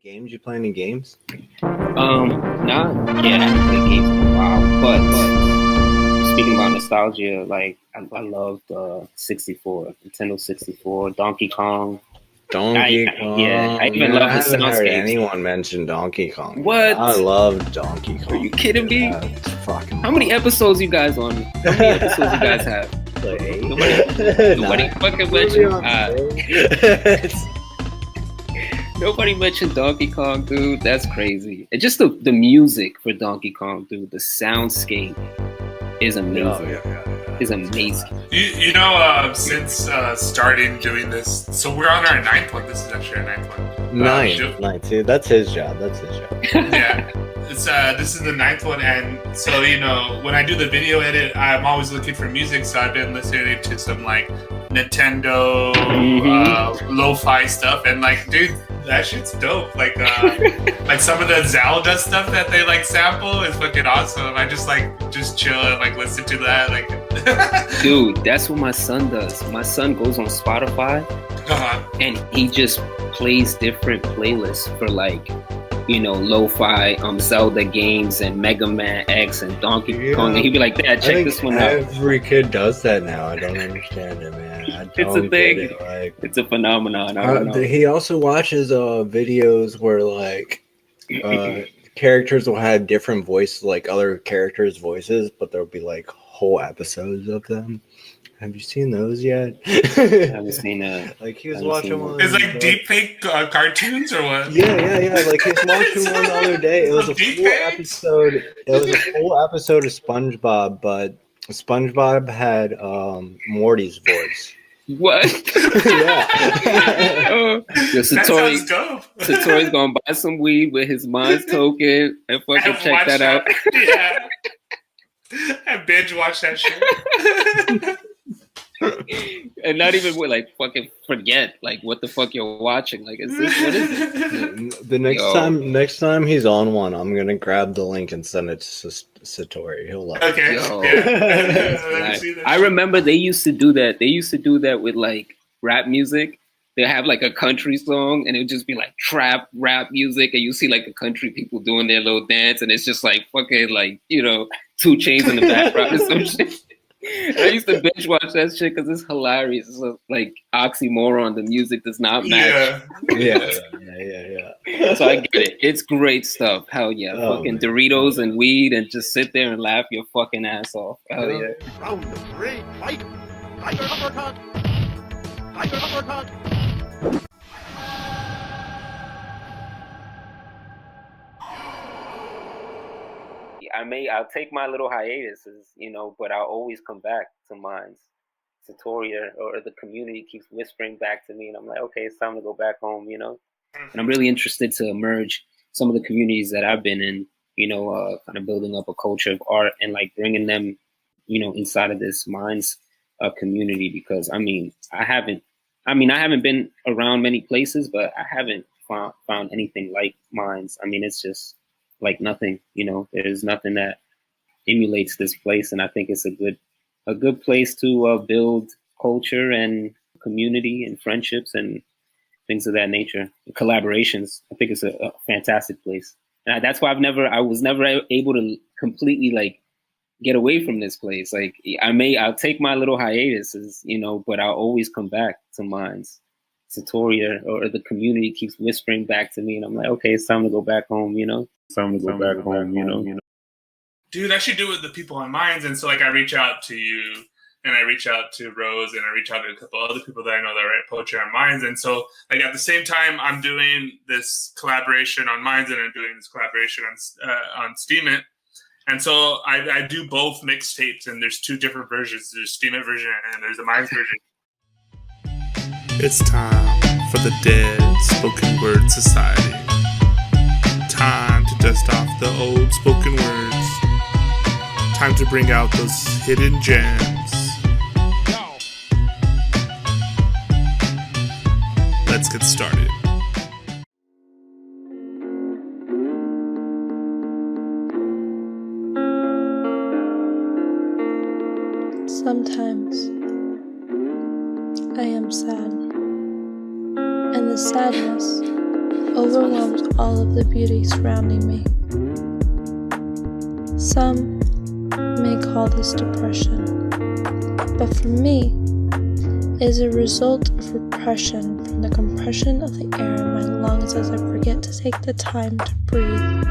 Games? You play any games? Not yeah, I haven't played games in a while, but speaking about nostalgia, like I loved 64, Nintendo 64, Donkey Kong. Donkey Yeah, I Kong. even Man, love I the haven't heard soundscapes. anyone mention Donkey Kong yet. What? I love Donkey Are you Kong. kidding me? That's fucking How many episodes you guys on? How many episodes you guys have? like eight? Nobody fucking mentioned. It's Nobody mentioned Donkey Kong, dude. That's crazy. And just the music for Donkey Kong, dude. The soundscape is amazing. Is amazing. Since starting doing this, so we're on our ninth one. This is actually our ninth one. Ninth. See, that's his job. Yeah, this is the ninth one, and so when I do the video edit, I'm always looking for music. So I've been listening to some like Nintendo lo-fi stuff, and like, dude, that shit's dope. Like, like some of the Zelda stuff that they like sample is fucking awesome. I just chill and like listen to that. Like, dude, that's what my son does. My son goes on Spotify and he just plays different playlists for like, lo-fi Zelda games and Mega Man X and Donkey Kong. And he'd be like, Dad, check this one out. Every kid does that now. I don't understand it, man. It's a thing. It's a phenomenon. I don't know. He also watches videos where like characters will have different voices, like other characters' voices, but there'll be like whole episodes of them. Have you seen those yet? I haven't seen that. Like he was watching one. It's like deep fake cartoons or what? Yeah. Like he was watching one the other day. It was a full episode. It was a full episode of SpongeBob, but SpongeBob had Morty's voice. What? Yeah. Satori's gonna buy some weed with his mind's token and fucking check that out. Yeah. And binge watch that shit. And not even like fucking forget like what the fuck you're watching. Like, what is it? The next time he's on one, I'm gonna grab the link and send it to Satori. He'll love it. Okay. Yeah. I remember they used to do that. They used to do that with like rap music. They have like a country song and it would just be like trap rap music, and you see like the country people doing their little dance, and it's just like fucking like 2 Chainz in the background or some shit. I used to binge watch that shit because it's hilarious. It's like oxymoron. The music does not match. Yeah. So I get it. It's great stuff. Hell yeah. Fucking Doritos and weed and just sit there and laugh your fucking ass off. Hell yeah. Round 3, fight! Tiger uppercut! Tiger uppercut! I'll take my little hiatuses, but I'll always come back to mine. Satori or the community keeps whispering back to me, and I'm like, okay, it's time to go back home, And I'm really interested to merge some of the communities that I've been in, kind of building up a culture of art and like bringing them, inside of this Minds community, because I haven't been around many places, but I haven't found anything like Minds. It's just like nothing, there's nothing that emulates this place, and I think it's a good place to build culture and community and friendships and things of that nature. Collaborations. I think it's a fantastic place, and that's why I was never able to completely like get away from this place. Like I'll take my little hiatuses, but I'll always come back to Minds. Satori or the community keeps whispering back to me, and I'm like, okay, it's time to go back home, It's time to go back home. Dude, I should do it with the people on Minds, and so like I reach out to you, and I reach out to Rose, and I reach out to a couple other people that I know that write poetry on Minds, and so like at the same time I'm doing this collaboration on Minds, and I'm doing this collaboration on Steam It, and so I do both mixtapes, and there's 2 different versions. There's Steam It version and there's the Minds version. It's time for the Dead Spoken Word Society. Time to dust off the old spoken words. Time to bring out those hidden gems. Let's get started. Sometimes I am sad, and the sadness overwhelms all of the beauty surrounding me. Some may call this depression, but for me, it is a result of repression from the compression of the air in my lungs as I forget to take the time to breathe,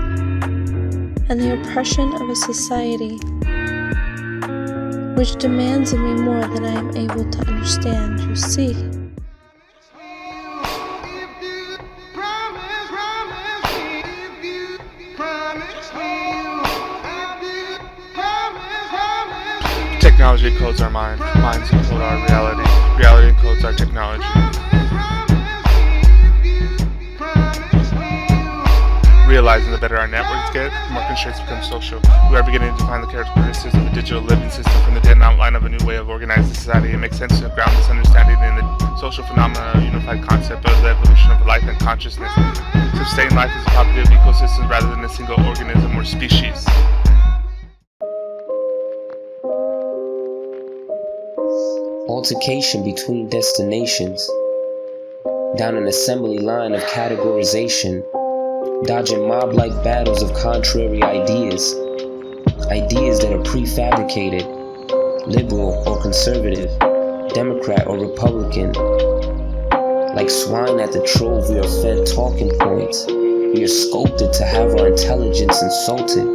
and the oppression of a society which demands of me more than I am able to understand, you see. Technology encodes our mind, minds encode our reality, reality encodes our technology. Realizing the better our networks get, the more constraints become social. We are beginning to define the characteristics of a digital living system from the dim outline of a new way of organizing society. It makes sense to ground this understanding in the social phenomena, a unified concept of the evolution of life and consciousness. Sustained life is a property of ecosystems rather than a single organism or species. Altercation between destinations, down an assembly line of categorization, dodging mob-like battles of contrary ideas that are prefabricated, liberal or conservative, Democrat or Republican. Like swine at the trove, we are fed talking points. We are sculpted to have our intelligence insulted.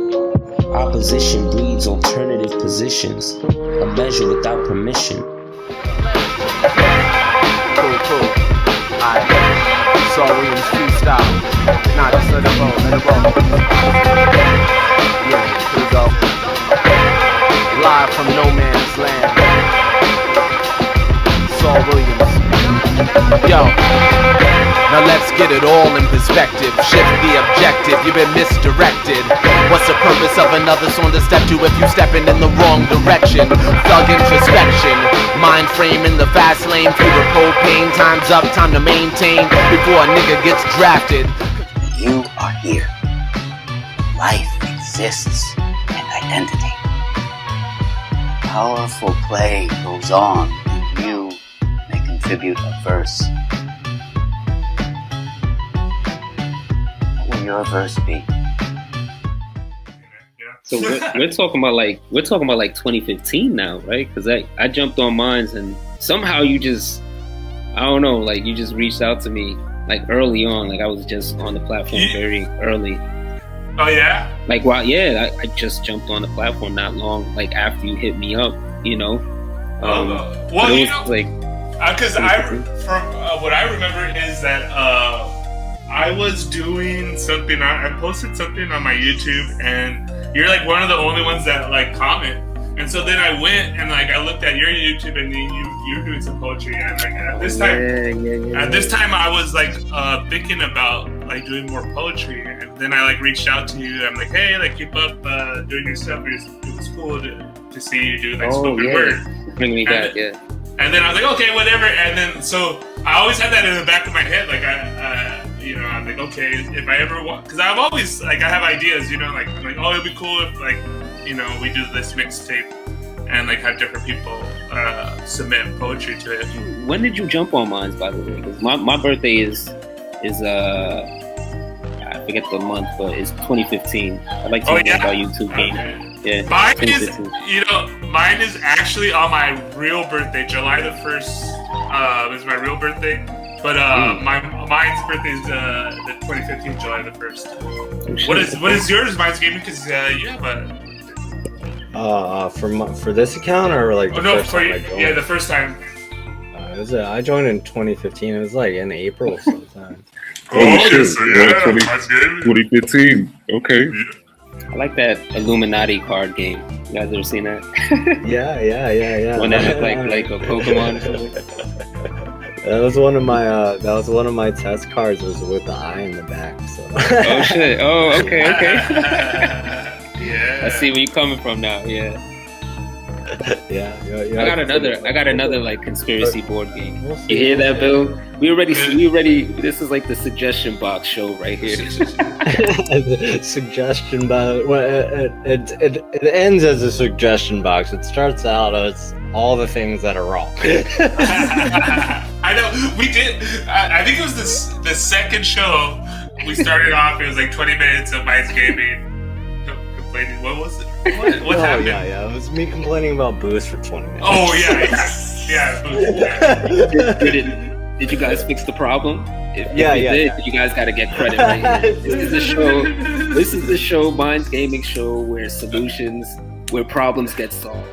Opposition breeds alternative positions, a measure without permission. Cool. Alright. Saul Williams freestyle. Nah, just let it roll. Yeah, here we go. Live from no man's land. Saul Williams. Yo. Now let's get it all in perspective. Shift the objective, you've been misdirected. What's the purpose of another song to step to if you stepping in the wrong direction? Thug introspection, mind frame in the fast lane. Fever propane, time's up, time to maintain before a nigga gets drafted. You are here. Life exists and identity. Powerful play goes on and you may contribute a verse. What will your verse be? So we're talking about like 2015 now, right? Because I jumped on mines and somehow you just, I don't know, like you just reached out to me like early on, like I was just on the platform very early. Oh yeah? Like I just jumped on the platform not long like after you hit me up, you know. Well, you know, like because from what I remember is that I was doing something. I posted something on my YouTube and. You're like one of the only ones that like comment, and so then I went and like I looked at your YouTube and you were doing some poetry, and like at this time I was like thinking about like doing more poetry, and then I like reached out to you. I'm like, hey, like keep up doing your stuff. It was cool to see you do like spoken word. Bring me back, yeah. And then I was like, okay, whatever. And then so I always had that in the back of my head, like you know, I'm like, okay, if I ever want, because I've always like I have ideas, you know, like I'm like, oh, it'd be cool if like, you know, we do this mixtape and like have different people submit poetry to it. When did you jump on mine, by the way? Because my birthday is I forget the month, but it's 2015. I'd like to know about you too, Game. Yeah, mine is actually on my real birthday, July the 1st. Is my real birthday. But mine's birthday is the 2015 July the 1st. What is yours? Mine's gaming because you have for this account or like the first time. I joined in 2015. It was like in April sometime. Shit! So 2015. Okay. I like that Illuminati card game. You guys ever seen that? Yeah. One that looked like a Pokemon or something. That was one of my test cards. Was with the eye in the back. So. Oh shit! Oh, okay. Yeah. I see where you're coming from now. Yeah. Yeah. I got another like conspiracy board game. You hear that, Bill? We already. This is like the suggestion box show right here. Suggestion box. Well, it ends as a suggestion box. It starts out as all the things that are wrong. I know we did. I think it was the second show we started off. It was like 20 minutes of Mice Gaming complaining. What was it? What happened? Yeah. It was me complaining about Boost for 20 minutes. Oh yeah. Boost. Did you guys fix the problem? If you Yeah. you guys got to get credit right here. This is the show, Minds Gaming Show, where problems get solved.